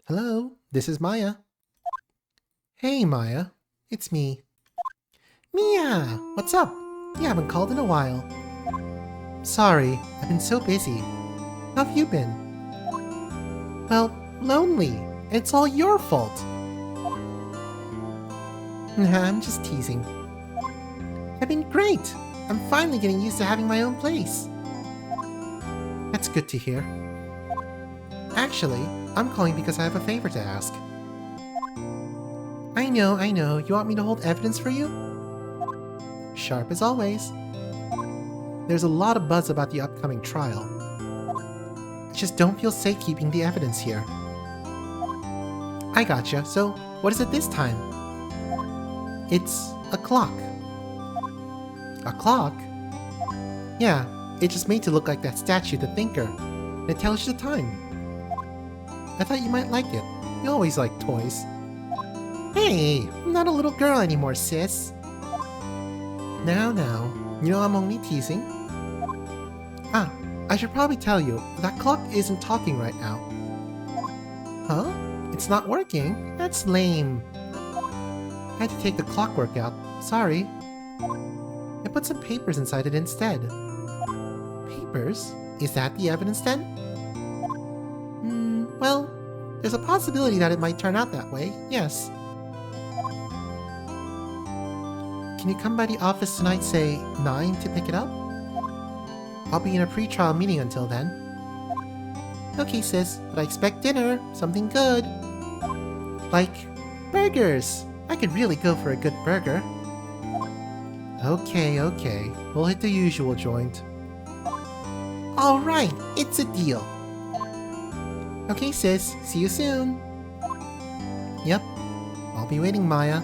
Hello, this is Maya. Hey Maya, it's me. Mia, what's up? You haven't called in a while. Sorry, I've been so busy. How have you been? Well, lonely. It's all your fault. Nah, I'm just teasing. I've been great. I'm finally getting used to having my own place. That's good to hear. Actually, I'm calling because I have a favor to ask. I know. You want me to hold evidence for you? Sharp as always. There's a lot of buzz about the upcoming trial. I just don't feel safe keeping the evidence here. I gotcha, so what is it this time? It's a clock. A clock? Yeah, it's just made to look like that statue, the Thinker. And it tells you the time. I thought you might like it. You always like toys. Hey, I'm not a little girl anymore, sis. Now, you know I'm only teasing. Ah, I should probably tell you, that clock isn't talking right now. Huh? It's not working? That's lame. I had to take the clockwork out. Sorry. I put some papers inside it instead. Papers? Is that the evidence then? Well, there's a possibility that it might turn out that way, yes. Can you come by the office tonight, say 9 to pick it up? I'll be in a pre-trial meeting until then. Okay, sis, but I expect dinner. Something good. Like burgers. I could really go for a good burger. Okay. We'll hit the usual joint. Alright, it's a deal. Okay, sis. See you soon. Yep. I'll be waiting, Maya.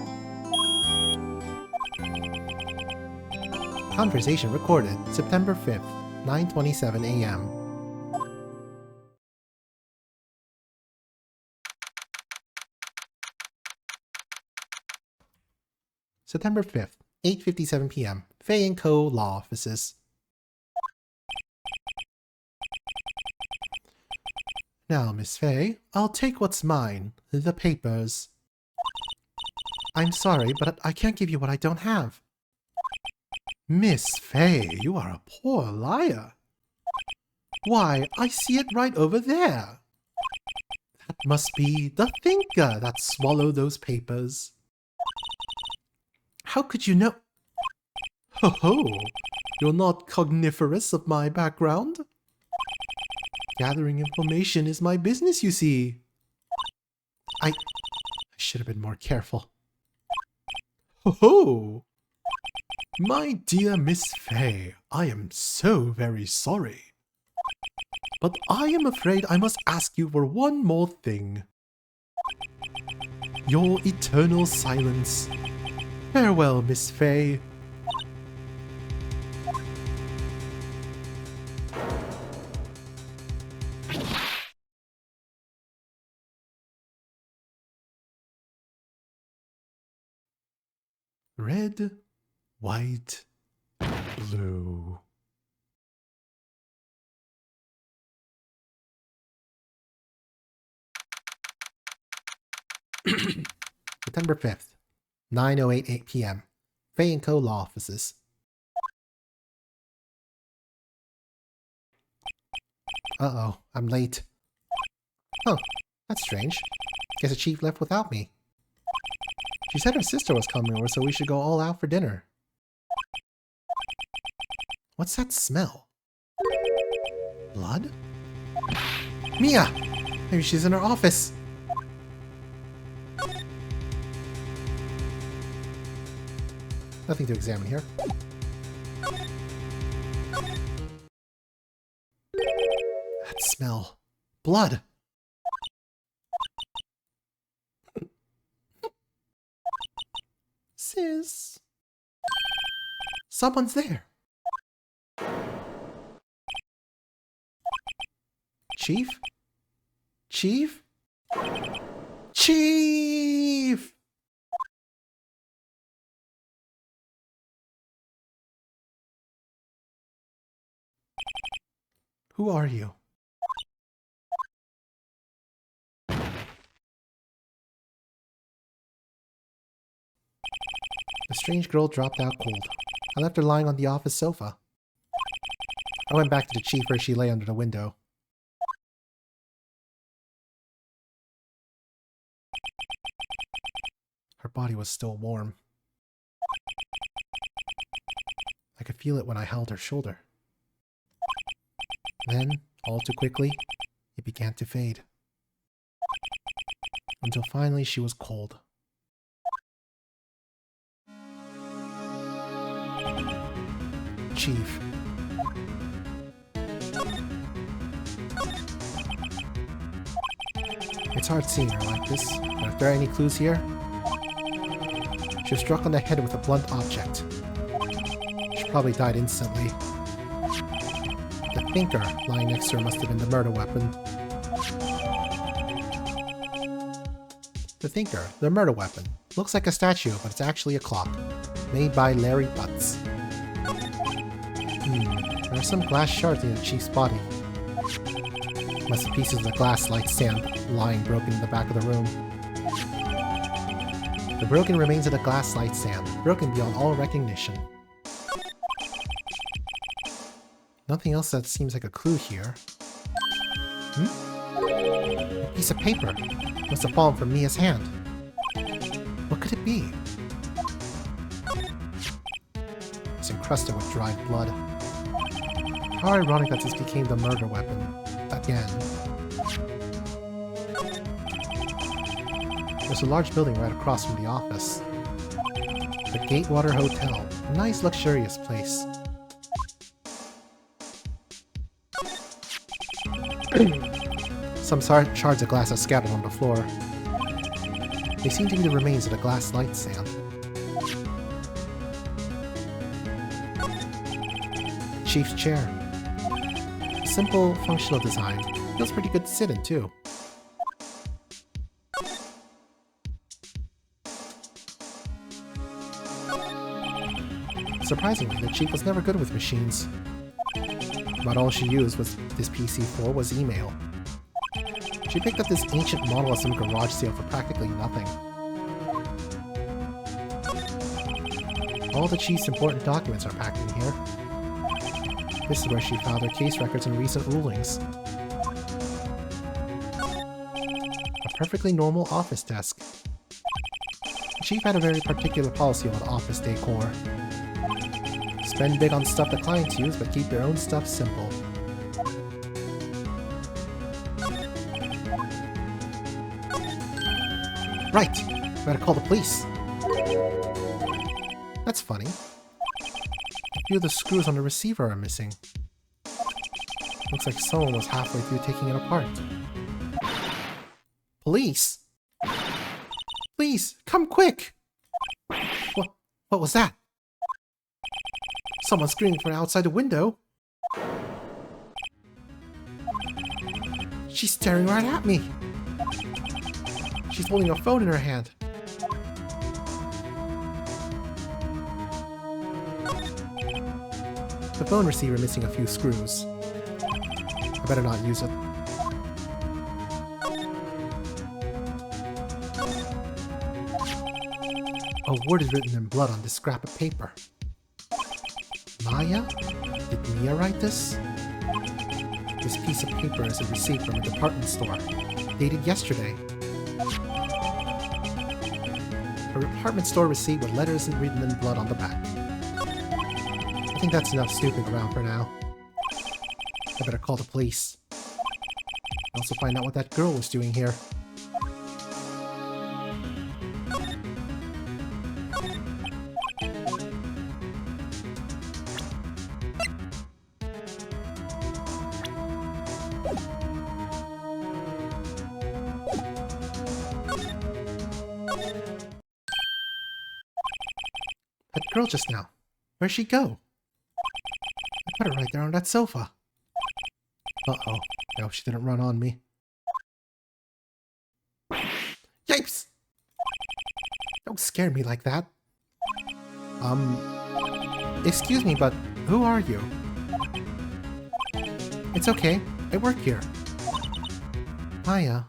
Conversation recorded September 5th, 9:27 a.m. September 5th, 8:57 p.m. Fei & Co. Law Offices. Now, Miss Fei, I'll take what's mine, the papers. I'm sorry, but I can't give you what I don't have. Miss Fei, you are a poor liar. Why, I see it right over there. That must be the Thinker that swallowed those papers. How could you know? Ho! You're not cogniferous of my background? Gathering information is my business, you see. I should have been more careful. Ho! My dear Miss Fei, I am so very sorry. But I am afraid I must ask you for one more thing. Your eternal silence. Farewell, Miss Fei. Red, white, blue. September 5th, 9:08 p.m. Fei & Co. Law Offices. Uh-oh, I'm late. Huh, that's strange. Guess the chief left without me. She said her sister was coming over, so we should go all out for dinner. What's that smell? Blood? Mia! Maybe she's in her office. Nothing to examine here. That smell. Blood! Sis. Someone's there. Chief? Chief? Chief! Who are you? The strange girl dropped out cold. I left her lying on the office sofa. I went back to the chief where she lay under the window. Her body was still warm. I could feel it when I held her shoulder. Then, all too quickly, it began to fade. Until finally she was cold. Chief. It's hard seeing her like this, but if there are any clues here... She was struck on the head with a blunt object. She probably died instantly. The thinker lying next to her must have been the murder weapon. The thinker, the murder weapon. Looks like a statue, but it's actually a clock. Made by Larry Butts. There are some glass shards in the chief's body. Must be pieces of the glass like sand lying broken in the back of the room. The broken remains of the glass light sand, broken beyond all recognition. Nothing else that seems like a clue here. A piece of paper. Must have fallen from Mia's hand. What could it be? It's encrusted with dried blood. How ironic that this became the murder weapon. Again. There's a large building right across from the office. The Gatewater Hotel. A nice, luxurious place. Some shards of glass are scattered on the floor. They seem to be the remains of the glass light sand. Chief's chair. Simple, functional design. Feels pretty good to sit in, too. Surprisingly, the chief was never good with machines. About all she used was this PC for was email. She picked up this ancient model at some garage sale for practically nothing. All the chief's important documents are packed in here. This is where she filed her case records and recent rulings. A perfectly normal office desk. The chief had a very particular policy about office decor. Spend big on stuff that clients use, but keep your own stuff simple. Right! Better call the police. That's funny. A few of the screws on the receiver are missing. Looks like someone was halfway through taking it apart. Police? Please, come quick! What was that? Someone screaming from outside the window. She's staring right at me. She's holding a phone in her hand. The phone receiver missing a few screws. I better not use it. A word is written in blood on this scrap of paper. Maya? Did Mia write this? This piece of paper is a receipt from a department store, dated yesterday. A department store receipt with letters and written in blood on the back. I think that's enough snooping around for now. I better call the police. Also find out what that girl was doing here. That girl just now. Where'd she go? I put her right there on that sofa. Uh-oh. I hope she didn't run on me. Yipes! Don't scare me like that. Excuse me, but who are you? It's okay. I work here. Maya.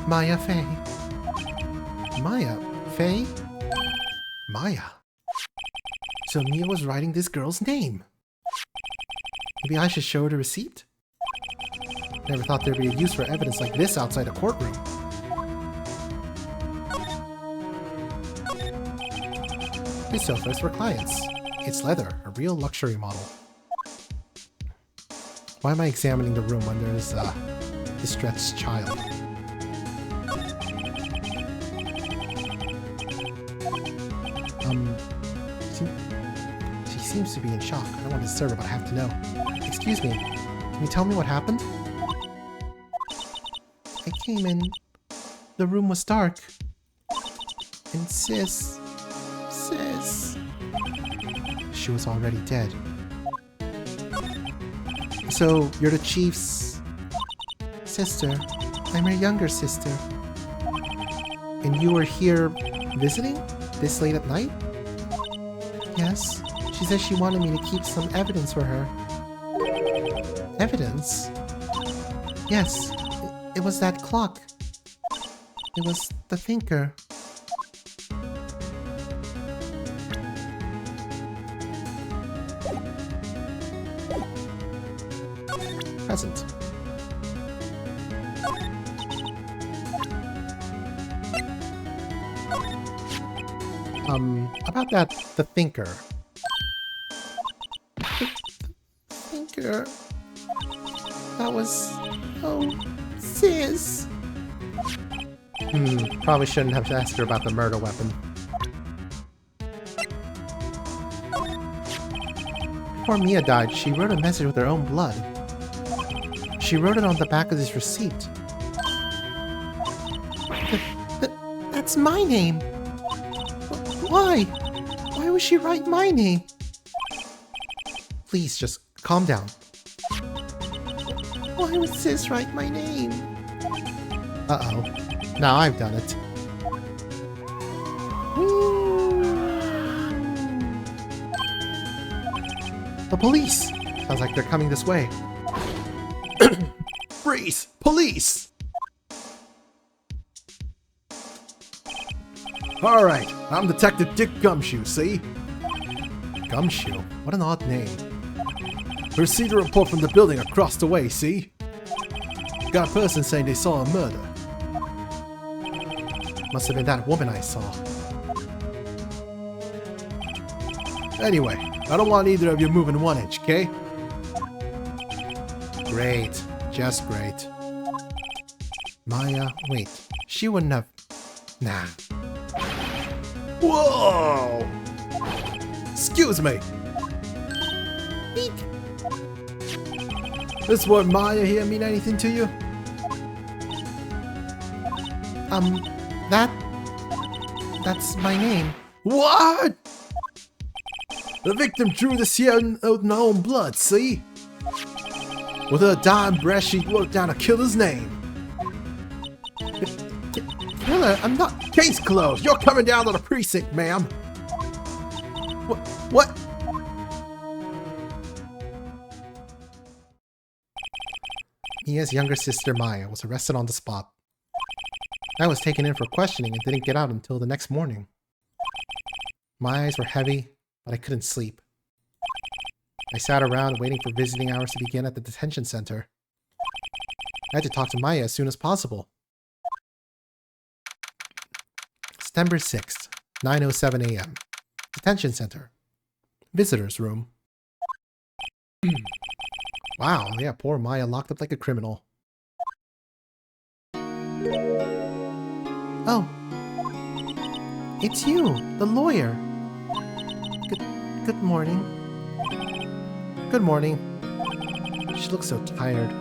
Maya Fey. Maya Fey? Maya. So Mia was writing this girl's name. Maybe I should show her the receipt? Never thought there'd be a use for evidence like this outside a courtroom. This sofa is for clients. It's leather, a real luxury model. Why am I examining the room when there's a distressed child? She seems to be in shock. I don't want to disturb her, but I have to know. Excuse me, can you tell me what happened? I came in. The room was dark. And Sis... She was already dead. So, you're the chief's... sister. I'm her younger sister. And you were here visiting? This late at night? Yes. She said she wanted me to keep some evidence for her. Evidence? Yes. It was that clock. It was the thinker. Present. About that, the thinker. The thinker. That was... oh, Sis. Probably shouldn't have asked her about the murder weapon. Before Mia died, she wrote a message with her own blood. She wrote it on the back of this receipt. That's my name! Why? Why would she write my name? Please, just calm down. Why would Sis write my name? Uh-oh. Now I've done it. The police! Sounds like they're coming this way. Freeze! Police! Alright, I'm Detective Dick Gumshoe, see? Gumshoe? What an odd name. Received a report from the building across the way, see? Got a person saying they saw a murder. Must have been that woman I saw. Anyway, I don't want either of you moving 1 inch, okay? Great. Just great. Maya, wait. She wouldn't have... Nah. Whoa! Excuse me! Eek. This word Maya here mean anything to you? That's my name. What? The victim drew this here in her own blood, see? With her dying breath, she wrote down a killer's name. Killer? I'm not... Case closed! You're coming down to the precinct, ma'am! What? Mia's younger sister, Maya, was arrested on the spot. I was taken in for questioning and didn't get out until the next morning. My eyes were heavy, but I couldn't sleep. I sat around waiting for visiting hours to begin at the detention center. I had to talk to Maya as soon as possible. September 6th, 9:07 a.m. Detention center. Visitor's room. Wow, yeah, poor Maya locked up like a criminal. Oh. It's you, the lawyer. Good morning. Good morning. She looks so tired.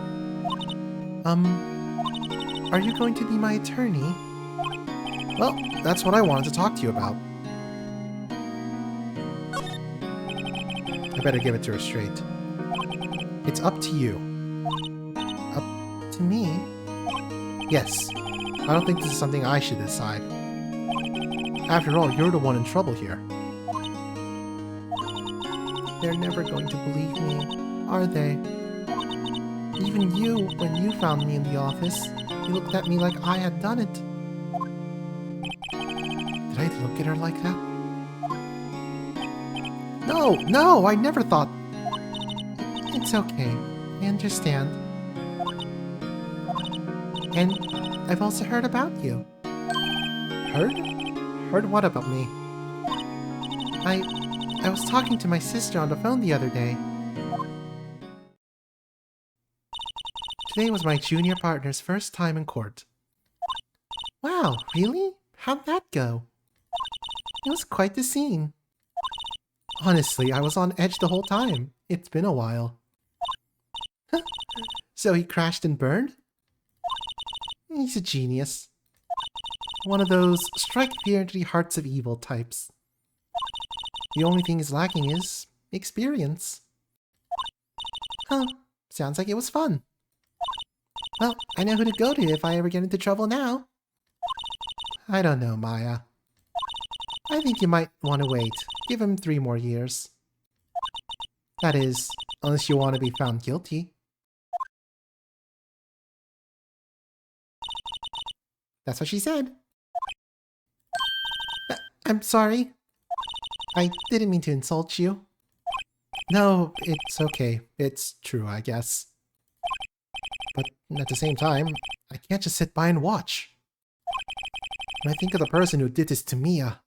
Are you going to be my attorney? Well, that's what I wanted to talk to you about. I better give it to her straight. It's up to you. Up to me? Yes. I don't think this is something I should decide. After all, you're the one in trouble here. They're never going to believe me, are they? Even you, when you found me in the office, you looked at me like I had done it. Did I look at her like that? No, I never thought... It's okay. I understand. And I've also heard about you. Heard? Heard what about me? I was talking to my sister on the phone the other day. Today was my junior partner's first time in court. Wow, really? How'd that go? It was quite the scene. Honestly, I was on edge the whole time. It's been a while. So he crashed and burned? He's a genius. One of those strike fear into the hearts of evil types. The only thing he's lacking is experience. Huh, sounds like it was fun. Well, I know who to go to if I ever get into trouble now. I don't know, Maya. I think you might want to wait. Give him 3 more years. That is, unless you want to be found guilty. That's what she said. I'm sorry. I didn't mean to insult you. No, it's okay. It's true, I guess. But at the same time, I can't just sit by and watch. When I think of the person who did this to Mia...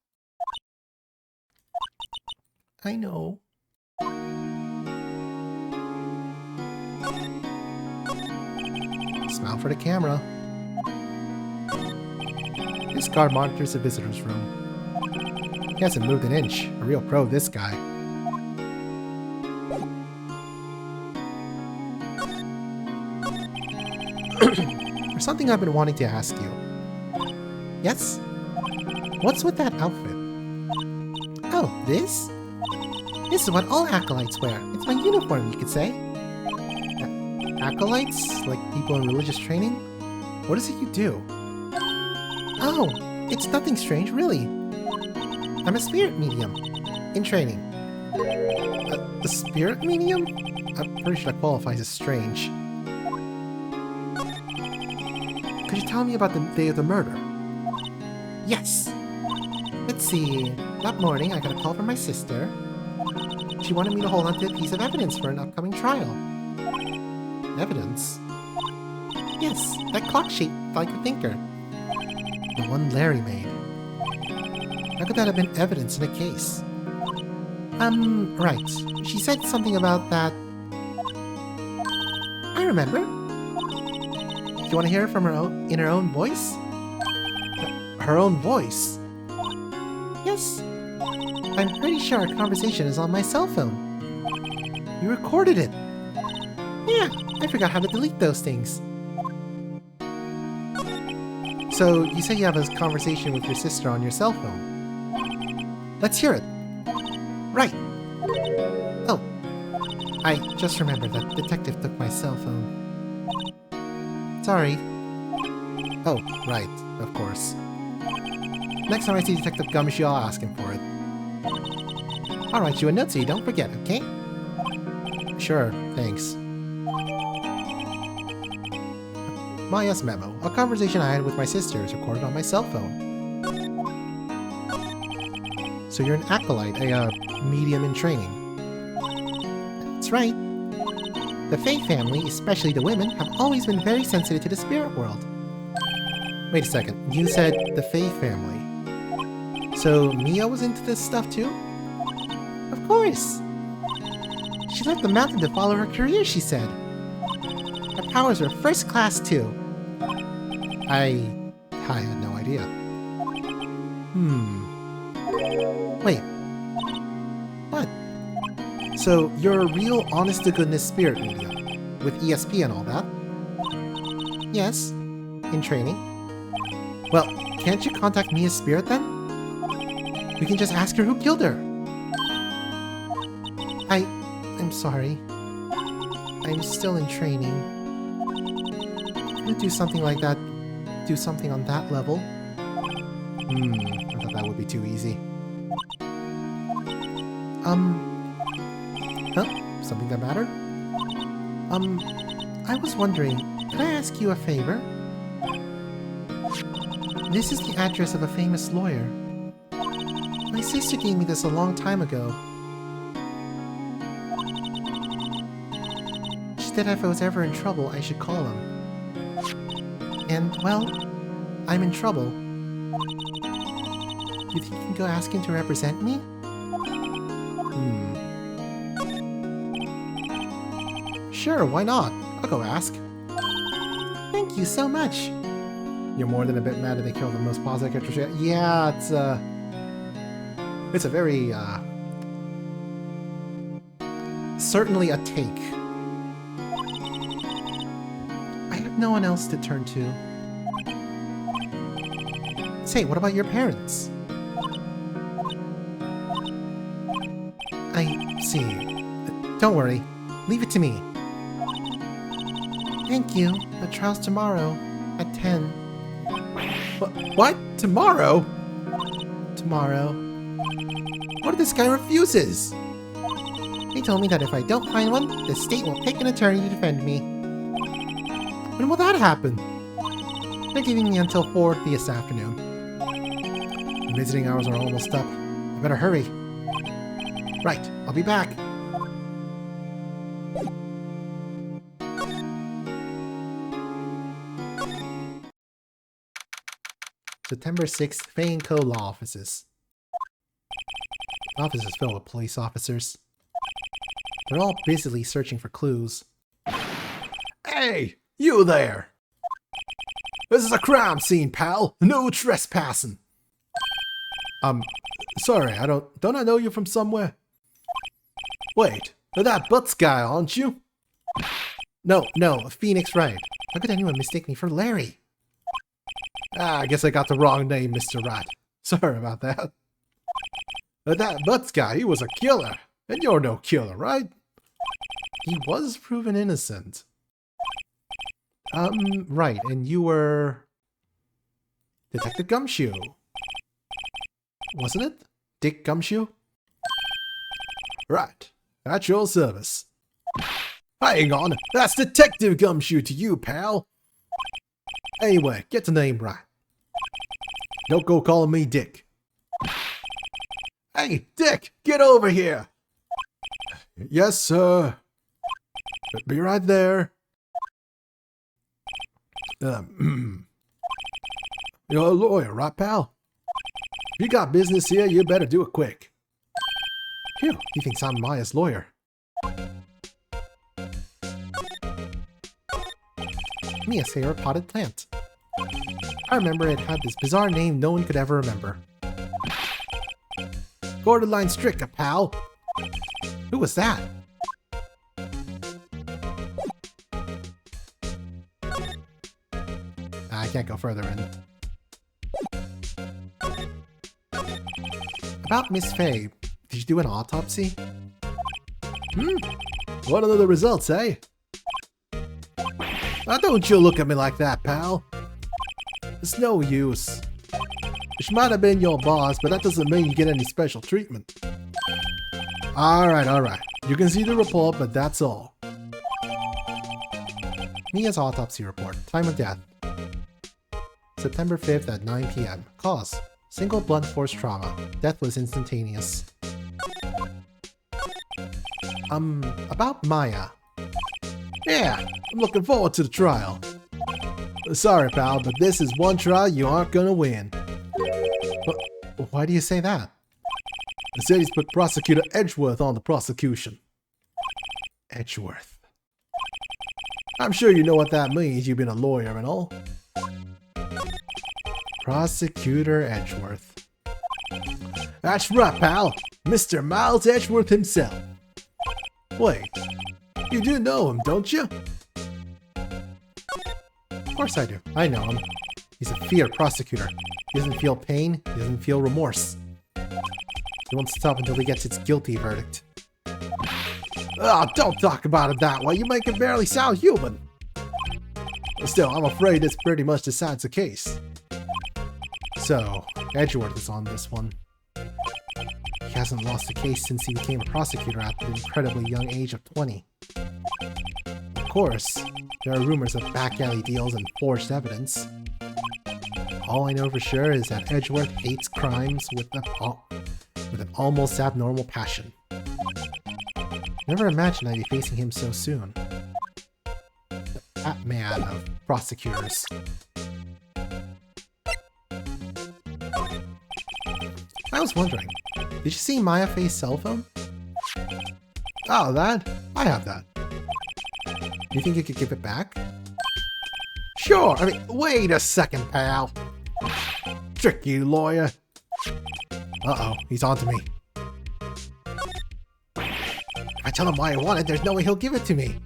I know. Smile for the camera. This guard monitors the visitor's room. He hasn't moved an inch. A real pro, this guy. There's something I've been wanting to ask you. Yes? What's with that outfit? Oh, this? This is what all acolytes wear. It's my uniform, you could say. Acolytes? Like people in religious training? What is it you do? Oh, it's nothing strange, really. I'm a spirit medium. In training. A spirit medium? I'm pretty sure that qualifies as strange. Could you tell me about the day of the murder? Yes. Let's see. That morning, I got a call from my sister. She wanted me to hold on to a piece of evidence for an upcoming trial. Evidence? Yes, that clock shaped like a thinker. The one Larry made. How could that have been evidence in a case? Right. She said something about that... I remember. Do you want to hear it from in her own voice? Her own voice? Yes. I'm pretty sure our conversation is on my cell phone. You recorded it. Yeah, I forgot how to delete those things. So, you say you have a conversation with your sister on your cell phone. Let's hear it. Right. Oh, I just remembered that detective took my cell phone. Sorry. Oh, right, of course. Next time I see Detective Gumshoe, I'll ask him for it. I'll write you a note so you don't forget, okay? Sure, thanks. Maya's memo. A conversation I had with my sister is recorded on my cell phone. So you're an acolyte, a medium in training. That's right. The Fae family, especially the women, have always been very sensitive to the spirit world. Wait a second, you said the Fae family. So Mia was into this stuff too? Of course! She left the mountain to follow her career, she said. Her powers were first class too. I had no idea. Wait. What? So you're a real honest-to-goodness spirit medium, with ESP and all that? Yes, in training. Well, can't you contact Mia's spirit then? We can just ask her who killed her. I'm sorry. I'm still in training. Could do something like that. Do something on that level. I thought that would be too easy. Something that mattered? I was wondering, could I ask you a favor? This is the address of a famous lawyer. My sister gave me this a long time ago. that if I was ever in trouble, I should call him. And, well, I'm in trouble. Do you think you can go ask him to represent me? Sure, why not? I'll go ask. Thank you so much. You're more than a bit mad that they killed the most positive character yet. Yeah, it's a very, certainly a take. I have no one else to turn to. Say, what about your parents? I see. Don't worry. Leave it to me. Thank you. The trial's tomorrow at 10. What? Tomorrow? Tomorrow. What if this guy refuses? He told me that if I don't find one, the state will pick an attorney to defend me. When will that happen? They're giving me until 4 this afternoon. Visiting hours are almost up. I better hurry. Right, I'll be back. September 6th, Fei & Co. Law Offices. The office is filled with police officers. They're all busily searching for clues. Hey, you there! This is a crime scene, pal. No trespassing. Sorry, don't I know you from somewhere? Wait, you're that Butts guy, aren't you? No, Phoenix Wright. How could anyone mistake me for Larry? I guess I got the wrong name, Mr. Wright. Sorry about that. That Butts guy, he was a killer. And you're no killer, right? He was proven innocent. Right, and you were... Detective Gumshoe. Wasn't it? Dick Gumshoe? Right, at your service. Hang on, that's Detective Gumshoe to you, pal. Anyway, get the name right. Don't go calling me Dick. Hey, Dick, get over here! Yes, sir. Be right there. You're a lawyer, right, pal? If you got business here, you better do it quick. Phew, he thinks I'm Maya's lawyer. Me, a Sarah potted plant. I remember it had this bizarre name no one could ever remember. Borderline Stricka, pal. Who was that? I can't go further in. About Miss Faye, did you do an autopsy? What are the results, eh? Now don't you look at me like that, pal. It's no use. She might have been your boss, but that doesn't mean you get any special treatment. Alright. You can see the report, but that's all. Mia's autopsy report. Time of death. September 5th at 9 p.m. Cause: single blunt force trauma. Death was instantaneous. About Maya. Yeah, I'm looking forward to the trial. Sorry, pal, but this is one trial you aren't gonna win. Why do you say that? The city's put Prosecutor Edgeworth on the prosecution. Edgeworth. I'm sure you know what that means, you've been a lawyer and all. Prosecutor Edgeworth. That's right, pal. Mr. Miles Edgeworth himself. Wait, you do know him, don't you? Of course I do. I know him. He's a feared prosecutor. He doesn't feel pain, he doesn't feel remorse. He won't stop until he gets its guilty verdict. Oh, don't talk about it that way, you make it barely sound human. Still, I'm afraid this pretty much decides the case. So, Edgeworth is on this one. He hasn't lost a case since he became a prosecutor at the incredibly young age of 20. Of course, there are rumors of back alley deals and forged evidence. All I know for sure is that Edgeworth hates crimes with an almost abnormal passion. Never imagined I'd be facing him so soon. Batman of prosecutors. I was wondering, did you see Maya Faye's cell phone? Oh, that? I have that. You think you could give it back? Sure, I mean, wait a second, pal. Tricky lawyer. Uh-oh, he's on to me. If I tell him why I want it, there's no way he'll give it to me.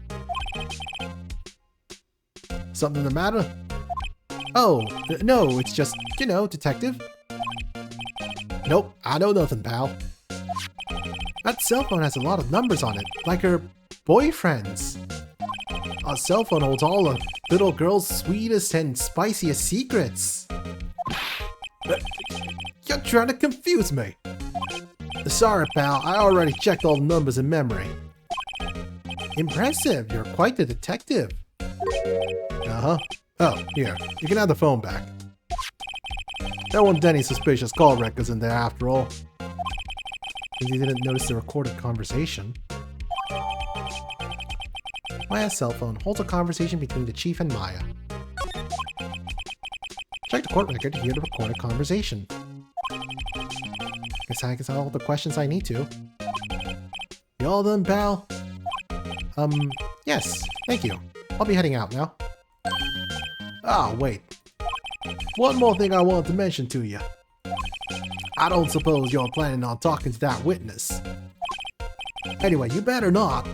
Something the matter? Oh, no, it's just, you know, detective. Nope, I know nothing, pal. That cell phone has a lot of numbers on it, like her boyfriend's. A cell phone holds all a little girl's sweetest and spiciest secrets. You're trying to confuse me. Sorry, pal, I already checked all the numbers in memory. Impressive, you're quite the detective. Uh-huh. Oh, here, you can have the phone back. There wasn't any suspicious call records in there after all. And you didn't notice the recorded conversation. Maya's cell phone holds a conversation between the chief and Maya. Check the court record to hear the recorded conversation. Guess I can all the questions I need to. You all done, pal? Yes, thank you. I'll be heading out now. Ah, wait. One more thing I wanted to mention to you. I don't suppose you're planning on talking to that witness. Anyway, you better not.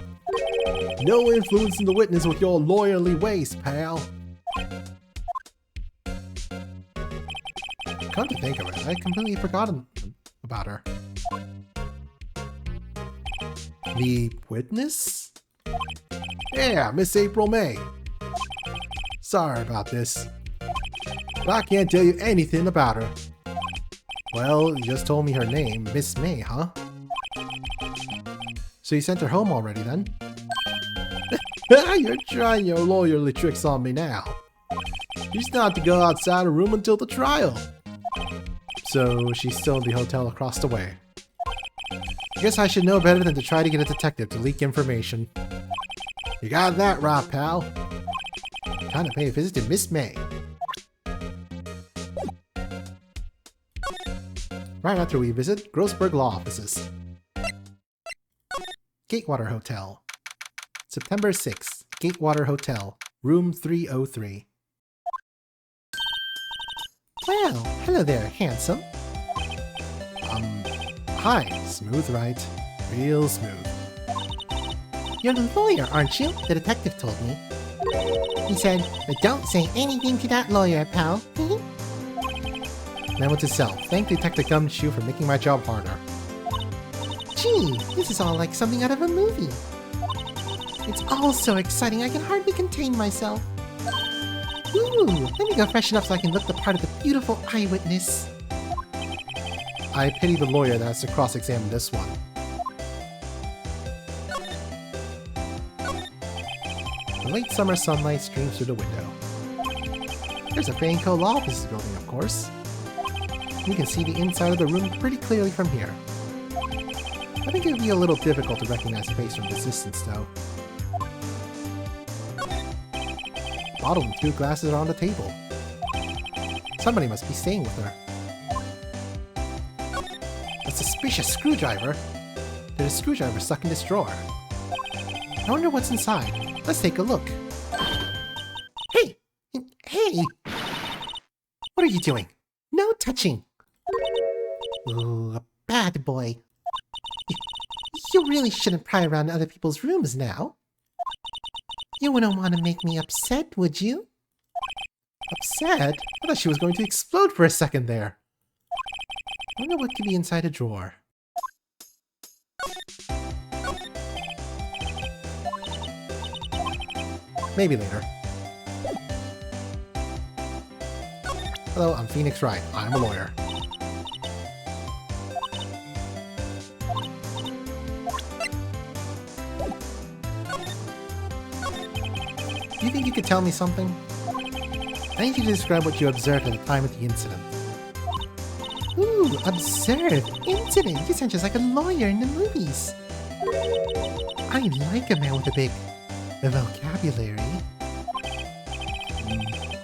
No influence in the witness with your lawyerly ways, pal. Come to think of it, I completely forgotten about her. The witness? Yeah, Miss April May. Sorry about this, but I can't tell you anything about her. Well, you just told me her name, Miss May, huh? So you sent her home already then? You're trying your lawyerly tricks on me now. She's not to go outside her room until the trial. So she's still in the hotel across the way. I guess I should know better than to try to get a detective to leak information. You got that right, pal. Time to pay a visit to Miss May. Right after we visit Grossberg Law Offices. Gatewater Hotel. September 6th, Gatewater Hotel, room 303. Well, hello there, handsome. Hi, smooth, right? Real smooth. You're the lawyer, aren't you? The detective told me. He said, don't say anything to that lawyer, pal. Now to self. Thank Detective Gumshoe for making my job harder. Gee, this is all like something out of a movie. It's all so exciting, I can hardly contain myself. Ooh, let me go freshen up so I can look the part of the beautiful eyewitness. I pity the lawyer that has to cross-examine this one. The late summer sunlight streams through the window. There's a Fanco Law Offices building, of course. You can see the inside of the room pretty clearly from here. I think it would be a little difficult to recognize the face from this distance, though. A bottle and 2 glasses are on the table. Somebody must be staying with her. A suspicious screwdriver? There's a screwdriver stuck in this drawer. I wonder what's inside. Let's take a look. Hey! Hey! What are you doing? No touching! Ooh, a bad boy. You really shouldn't pry around other people's rooms now. You wouldn't want to make me upset, would you? Upset? I thought she was going to explode for a second there. I wonder what could be inside a drawer. Maybe later. Hello, I'm Phoenix Wright. I'm a lawyer. Do you think you could tell me something? I need you to describe what you observed at the time of the incident. Ooh, observed? Incident? You sound just like a lawyer in the movies. I like a man with a big vocabulary.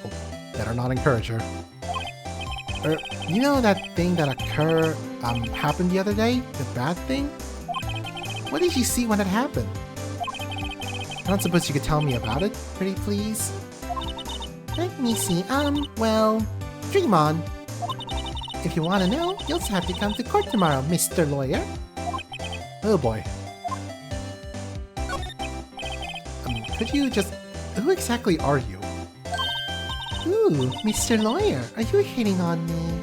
Cool. Better not encourage her. You know that thing that happened the other day? The bad thing? What did you see when it happened? I don't suppose you could tell me about it, pretty please? Let me see, well, dream on. If you want to know, you'll just have to come to court tomorrow, Mr. Lawyer. Oh boy. Could you just... Who exactly are you? Ooh, Mr. Lawyer, are you hitting on me?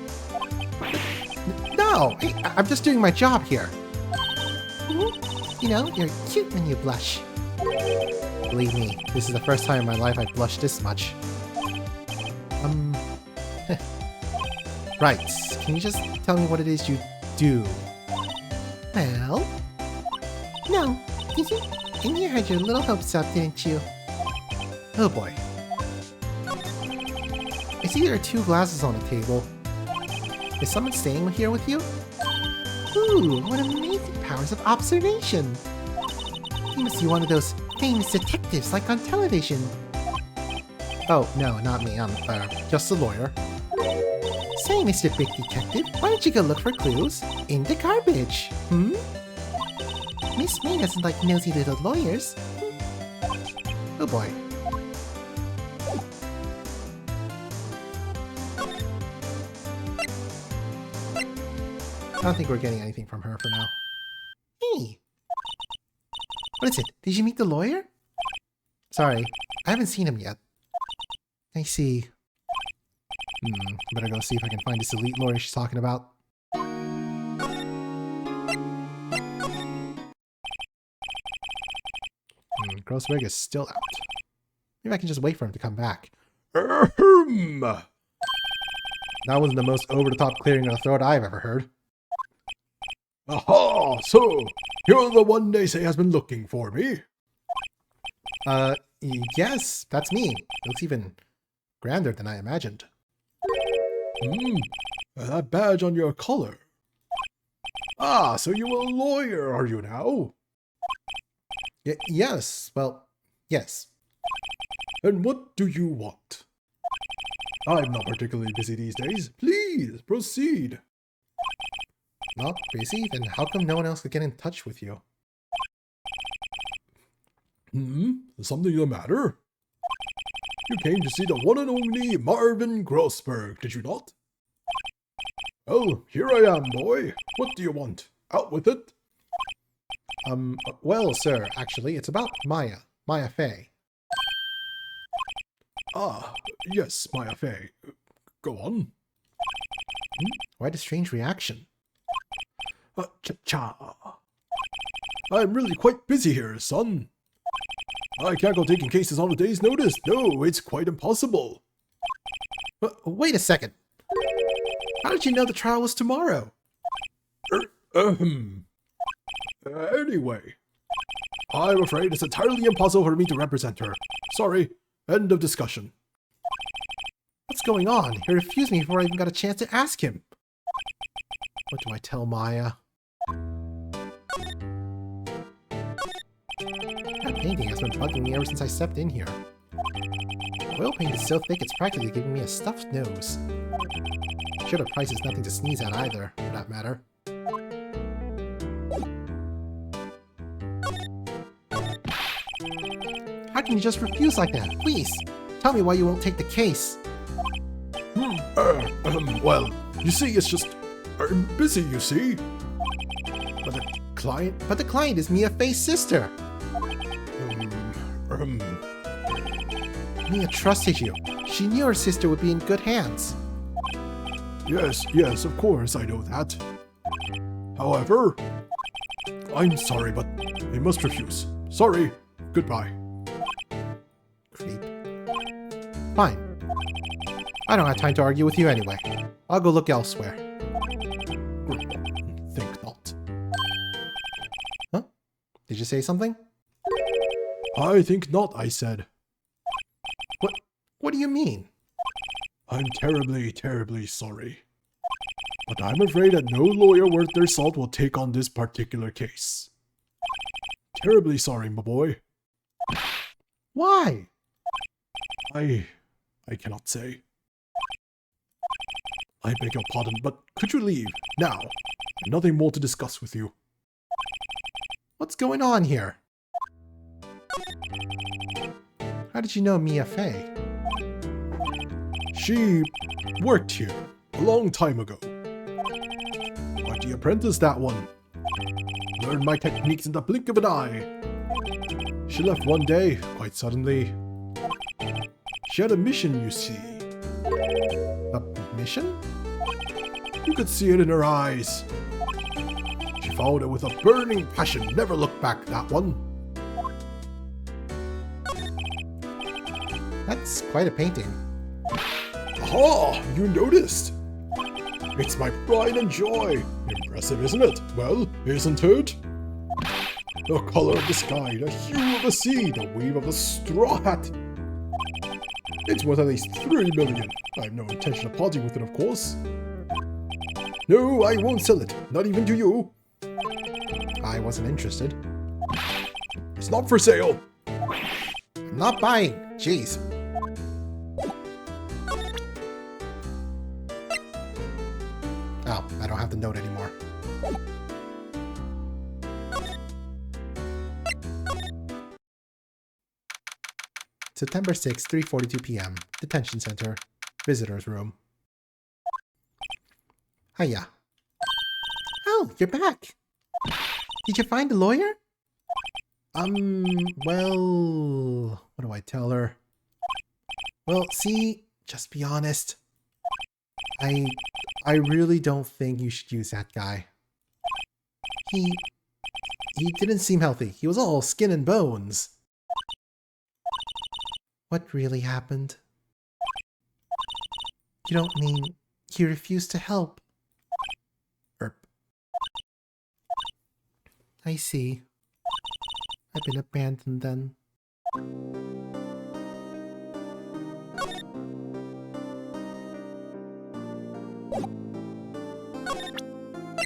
No! I'm just doing my job here. You know, you're cute when you blush. Believe me, this is the first time in my life I've blushed this much. Right, can you just tell me what it is you do? Well... No, and you had your little hopes up, didn't you? Oh boy. I see there are 2 glasses on the table. Is someone staying here with you? Ooh, what amazing powers of observation! You must be one of those famous detectives like on television. Oh, no, not me. I'm just a lawyer. Say, Mr. Big Detective, why don't you go look for clues in the garbage? Miss May doesn't like nosy little lawyers. Oh boy. I don't think we're getting anything from her for now. Hey! What is it? Did you meet the lawyer? Sorry, I haven't seen him yet. I see. Better go see if I can find this elite lawyer she's talking about. Grosswig is still out. Maybe I can just wait for him to come back. That wasn't the most over-the-top clearing of the throat I've ever heard. Aha! So, you're the one they say has been looking for me? Yes, that's me. Looks even grander than I imagined. That badge on your collar. Ah, so you're a lawyer, are you now? Yes, well, yes. And what do you want? I'm not particularly busy these days. Please, proceed. Not busy? Then how come no one else could get in touch with you? Something the matter? You came to see the one and only Marvin Grossberg, did you not? Oh, here I am, boy. What do you want? Out with it. Well, sir, actually, it's about Maya. Maya Fey. Ah, yes, Maya Fey. Go on. Why the strange reaction? Cha-cha. I'm really quite busy here, son. I can't go taking cases on a day's notice. No, it's quite impossible. Wait a second. How did you know the trial was tomorrow? Anyway, I'm afraid it's entirely impossible for me to represent her. Sorry. End of discussion. What's going on? He refused me before I even got a chance to ask him. What do I tell Maya? That painting has been bugging me ever since I stepped in here. The oil paint is so thick it's practically giving me a stuffed nose. Sure, the price is nothing to sneeze at either, for that matter. How can you just refuse like that? Please, tell me why you won't take the case. Well, you see, it's just... I'm busy, you see. But the client is Mia Fey's sister. Mia trusted you. She knew her sister would be in good hands. Yes, of course, I know that. However, I'm sorry, but I must refuse. Sorry, goodbye. Creep. Fine. I don't have time to argue with you anyway. I'll go look elsewhere. Think not. Huh? Did you say something? I think not, I said. What do you mean? I'm terribly, terribly sorry. But I'm afraid that no lawyer worth their salt will take on this particular case. Terribly sorry, my boy. Why? I I cannot say. I beg your pardon, but could you leave, now? Nothing more to discuss with you. What's going on here? How did you know Mia Fey? She worked here a long time ago. Quite the apprentice, that one. Learned my techniques in the blink of an eye. She left one day, quite suddenly. She had a mission, you see. A mission? You could see it in her eyes. She followed it with a burning passion, never looked back, that one. That's quite a painting. Aha! You noticed! It's my pride and joy. Impressive, isn't it? Well, isn't it? The color of the sky, the hue of the sea, the wave of the straw hat. It's worth at least 3 million. I have no intention of parting with it, of course. No, I won't sell it. Not even to you. I wasn't interested. It's not for sale. I'm not buying. Jeez. Oh, I don't have the note anymore. September 6, 3:42 p.m. Detention Center. Visitor's Room. Hiya. Oh, you're back. Did you find a lawyer? Well, what do I tell her? Well, see, just be honest. I really don't think you should use that guy. He didn't seem healthy. He was all skin and bones. What really happened? You don't mean he refused to help? Erp. I see. I've been abandoned then.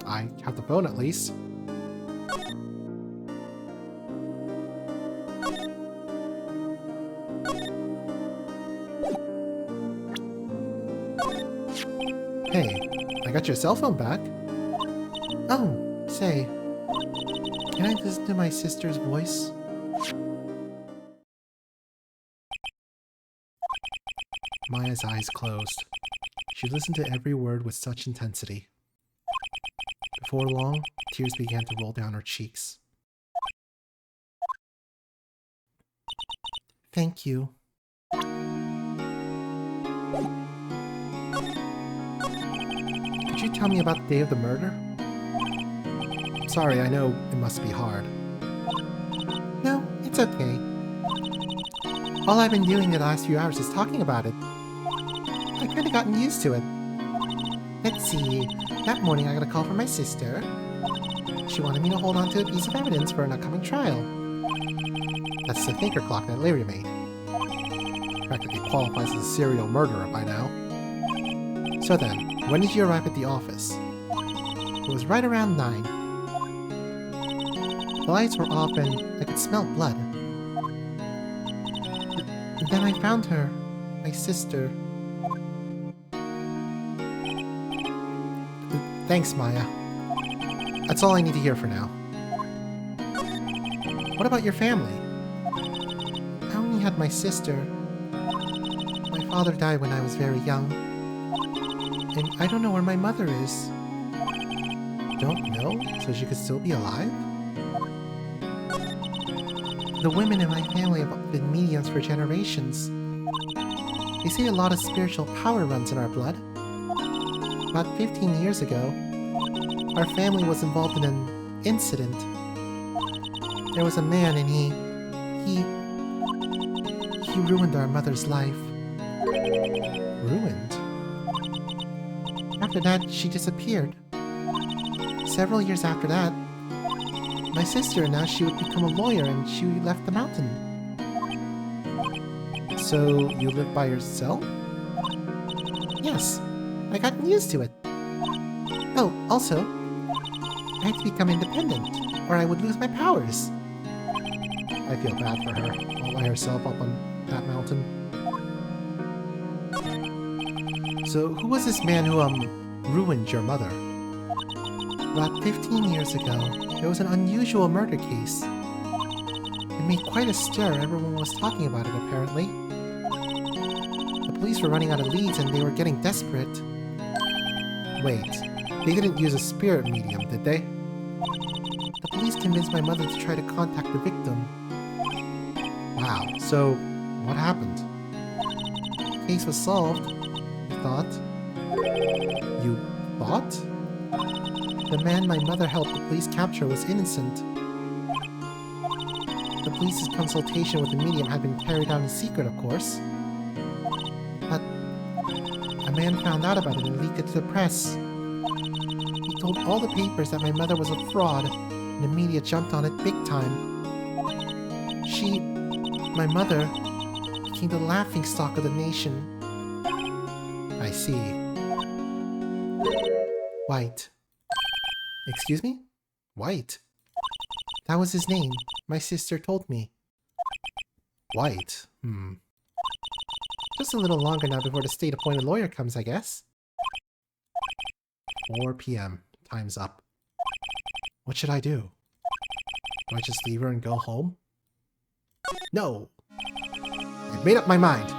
I have the phone at least. Hey, I got your cell phone back. Oh, say, can I listen to my sister's voice? Maya's eyes closed. She listened to every word with such intensity. Before long, tears began to roll down her cheeks. Thank you. Could you tell me about the day of the murder? Sorry, I know it must be hard. No, it's okay. All I've been doing the last few hours is talking about it. I've kind of gotten used to it. Let's see. That morning I got a call from my sister. She wanted me to hold on to a piece of evidence for an upcoming trial. That's the thinker clock that Larry made. Practically qualifies as a serial murderer by now. So then, when did you arrive at the office? It was right around 9. The lights were off and I could smell blood. And then I found her, my sister. Thanks, Maya. That's all I need to hear for now. What about your family? I only had my sister. My father died when I was very young. And I don't know where my mother is. Don't know? So she could still be alive? The women in my family have been mediums for generations. They say a lot of spiritual power runs in our blood. About 15 years ago, our family was involved in an incident. There was a man and he ruined our mother's life. Ruined? After that, she disappeared. Several years after that, my sister announced she would become a lawyer and she left the mountain. So, you live by yourself? Yes, I got used to it. Oh, also, I had to become independent, or I would lose my powers. I feel bad for her, all by herself up on that mountain. So, who was this man who, ruined your mother? About 15 years ago, there was an unusual murder case. It made quite a stir. Everyone was talking about it, apparently. The police were running out of leads and they were getting desperate. Wait, they didn't use a spirit medium, did they? The police convinced my mother to try to contact the victim. Wow, so what happened? The case was solved, you thought. You thought? The man my mother helped the police capture was innocent. The police's consultation with the medium had been carried out in secret, of course. But a man found out about it and leaked it to the press. He told all the papers that my mother was a fraud, and the media jumped on it big time. My mother, became the laughingstock of the nation. I see. White. Excuse me? White. That was his name. My sister told me. White. Just a little longer now before the state-appointed lawyer comes, I guess. 4 p.m. Time's up. What should I do? Do I just leave her and go home? No! I've made up my mind.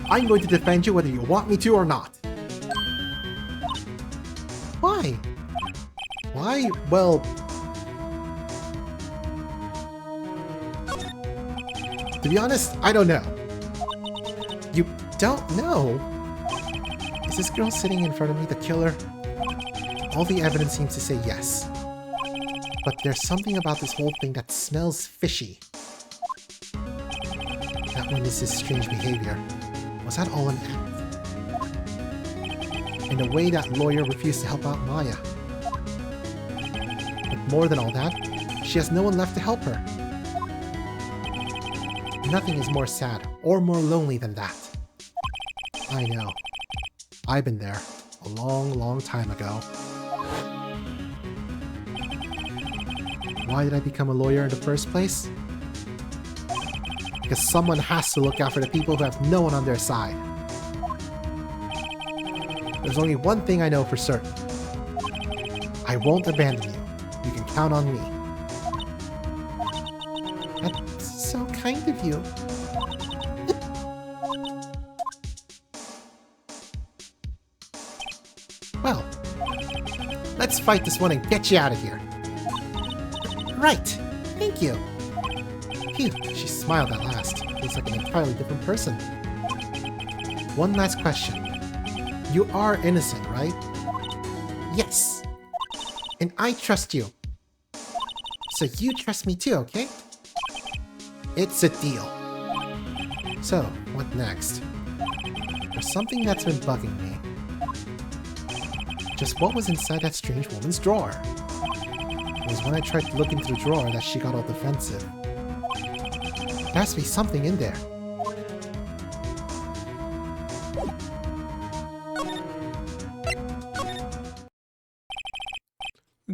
I'm going to defend you whether you want me to or not. Why? Why? Well... to be honest, I don't know. You don't know? Is this girl sitting in front of me the killer? All the evidence seems to say yes. But there's something about this whole thing that smells fishy. That witness's strange behavior. Was that all an act? And the way that lawyer refused to help out Maya. But more than all that, she has no one left to help her. Nothing is more sad or more lonely than that. I know. I've been there a long, long time ago. Why did I become a lawyer in the first place? Because someone has to look out for the people who have no one on their side. There's only one thing I know for certain. I won't abandon you. You can count on me. That's so kind of you. Well, let's fight this one and get you out of here. Right. Thank you. Phew, she smiled at last. Looks like an entirely different person. One last question. You are innocent, right? Yes. And I trust you. So you trust me too, okay? It's a deal. So, what next? There's something that's been bugging me. Just what was inside that strange woman's drawer? It was when I tried to look into the drawer that she got all defensive. There has to be something in there.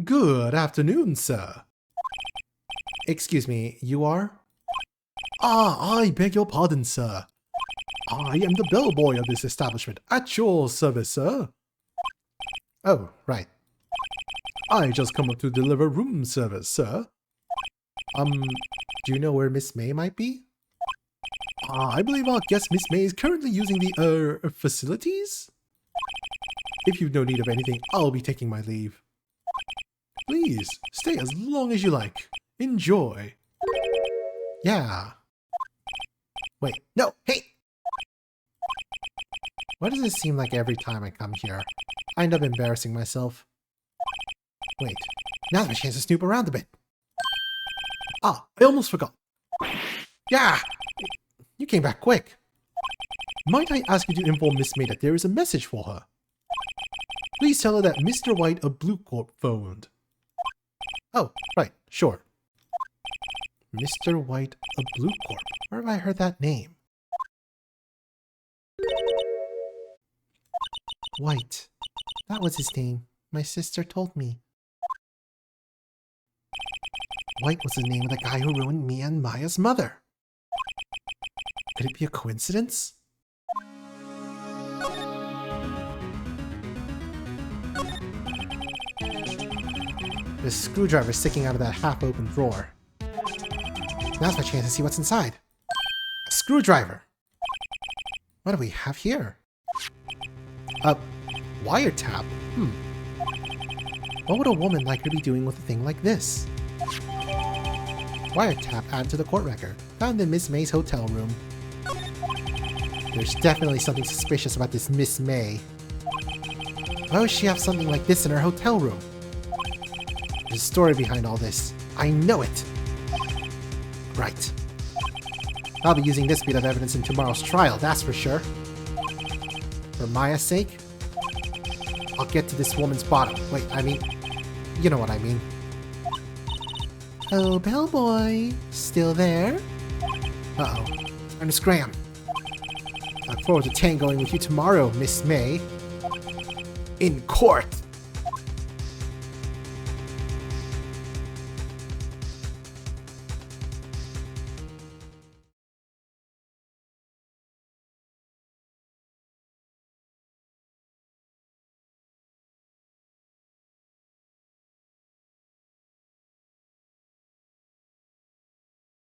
Good afternoon, sir. Excuse me, you are? Ah, I beg your pardon, sir. I am the bellboy of this establishment, at your service, sir. Oh, right. I just come up to deliver room service, sir. Do you know where Miss May might be? I believe our guest Miss May is currently using the, facilities? If you've no need of anything, I'll be taking my leave. Please, stay as long as you like. Enjoy. Yeah. Wait, no, hey! Why does it seem like every time I come here, I end up embarrassing myself? Wait, now's my chance to snoop around a bit. Ah, I almost forgot. Yeah! You came back quick. Might I ask you to inform Miss May that there is a message for her? Please tell her that Mr. White of Blue Corp phoned. Oh, right, sure. Mr. White of Blue Corp. Where have I heard that name? White. That was his name. My sister told me. White was the name of the guy who ruined me and Maya's mother. Could it be a coincidence? There's a screwdriver sticking out of that half-open drawer. Now's my chance to see what's inside. A screwdriver! What do we have here? A wiretap? What would a woman like her be doing with a thing like this? Wiretap added to the court record, found in Miss May's hotel room. There's definitely something suspicious about this Miss May. Why would she have something like this in her hotel room? There's a story behind all this. I know it! Right. I'll be using this bit of evidence in tomorrow's trial, that's for sure. For Maya's sake, I'll get to this woman's bottom. Wait, I mean, you know what I mean. Oh, bellboy, still there? Uh-oh, time to scram. I look forward to tangoing with you tomorrow, Miss May. In court!